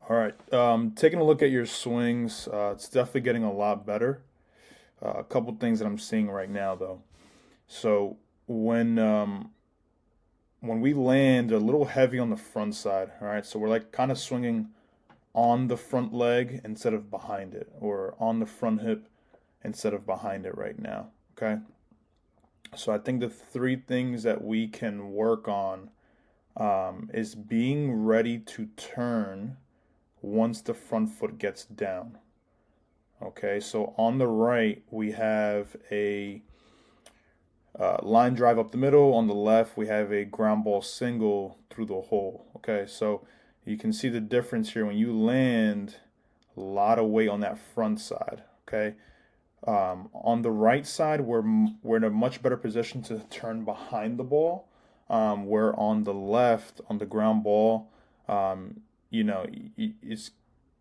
All right. Taking a look at your swings, it's definitely getting a lot better. A couple things that I'm seeing right now, though. So when um, when we land, a little heavy on the front side. All right. So we're like kind of swinging on the front leg instead of behind it, or on the front hip instead of behind it right now. Okay. So I think the three things that we can work on is being ready to turn once the front foot gets down. Okay, so on the right, we have a line drive up the middle. On the left, we have a ground ball single through the hole. Okay, so you can see the difference here. When you land, a lot of weight on that front side. Okay, on the right side, we're in a much better position to turn behind the ball. Where on the left, on the ground ball, um, it's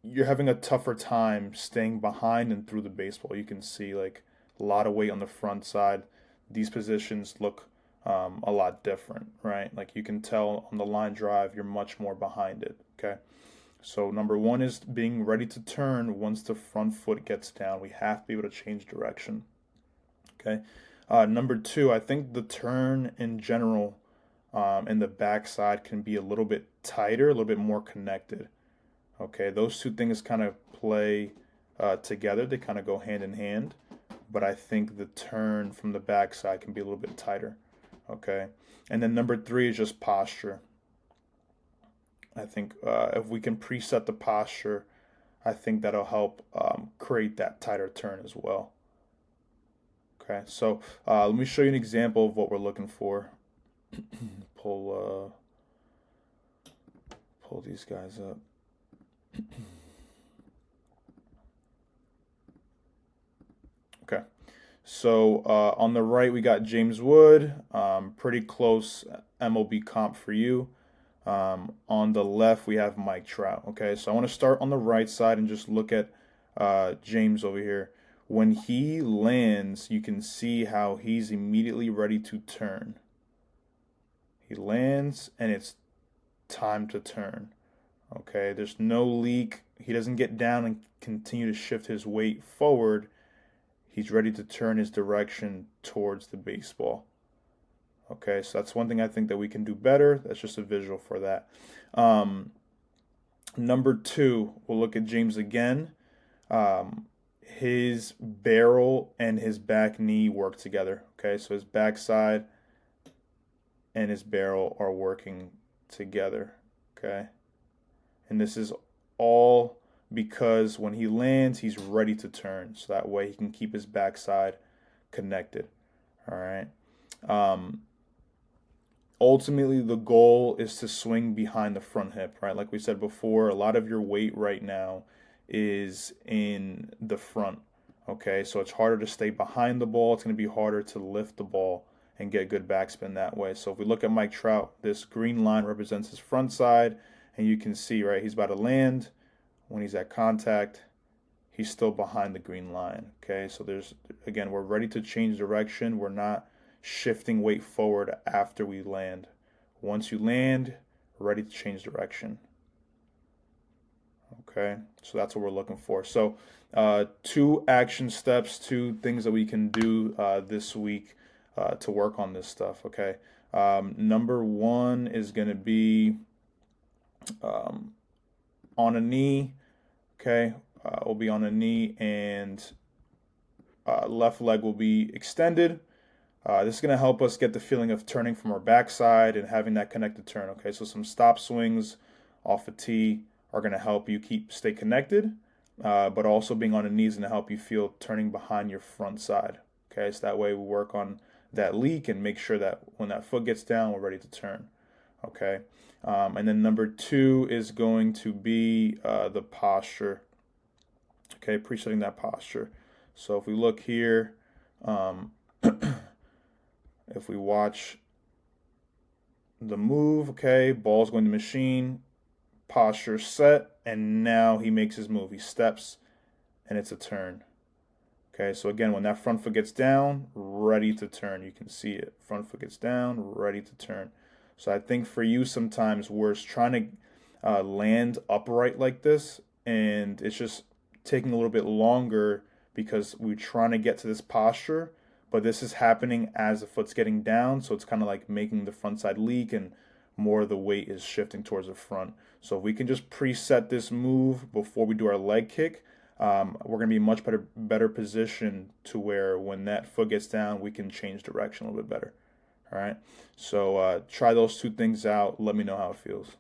you're having a tougher time staying behind and through the baseball. You can see like a lot of weight on the front side. These positions look a lot different, right? Like you can tell on the line drive, you're much more behind it. Okay. So number one is being ready to turn once the front foot gets down. We have to be able to change direction. Okay. Number two, I think the turn in general and the backside can be a little bit tighter, a little bit more connected. Okay, those two things kind of play together. They kind of go hand in hand. But I think the turn from the backside can be a little bit tighter. Okay. And then number three is just posture. I think if we can preset the posture, I think that'll help create that tighter turn as well. Okay. So let me show you an example of what we're looking for. pull pull these guys up. Okay. So on the right, we got James Wood, pretty close MLB comp for you. On the left, we have Mike Trout. Okay, so I want to start on the right side and just look at James over here. When he lands, you can see how he's immediately ready to turn. He lands, and it's time to turn. Okay, there's no leak. He doesn't get down and continue to shift his weight forward. He's ready to turn his direction towards the baseball. Okay, so that's one thing I think that we can do better. That's just a visual for that. Um, Number two, we'll look at James again. His barrel and his back knee work together. Okay, so his backside and his barrel are working together. Okay, and this is all because when he lands, he's ready to turn. So that way he can keep his backside connected. All right. Um, Ultimately, the goal is to swing behind the front hip, right? Like we said before, a lot of your weight right now is in the front. Okay, so it's harder to stay behind the ball. It's going to be harder to lift the ball and get good backspin that way. So if we look at Mike Trout, this green line represents his front side, and you can see, right, he's about to land. When he's at contact, he's still behind the green line. Okay, so again, we're ready to change direction. We're not shifting weight forward after we land. Once you land, ready to change direction. Okay, so that's what we're looking for. So, two action steps, two things that we can do this week to work on this stuff. Okay, number one is going to be um, on a knee. Okay, we'll be on a knee, and left leg will be extended. This is going to help us get the feeling of turning from our backside and having that connected turn. Okay, so some stop swings off a tee are going to help you stay connected, but also being on the knees is going to help you feel turning behind your front side. Okay, so that way we work on that leak and make sure that when that foot gets down, we're ready to turn. Okay, and then number two is going to be the posture. Okay, presetting that posture. So if we look here, if we watch the move, okay, ball's going to machine, posture set, and now he makes his move. He steps, and it's a turn. Okay, so again, when that front foot gets down, ready to turn. You can see it. Front foot gets down, ready to turn. So I think for you, sometimes we're trying land upright like this, and it's just taking a little bit longer because we're trying to get to this posture, but this is happening as the foot's getting down, so it's kind of like making the front side leak and more of the weight is shifting towards the front. So if we can just preset this move before we do our leg kick, we're going to be in much better position to where when that foot gets down, we can change direction a little bit better. All right, so try those two things out. Let me know how it feels.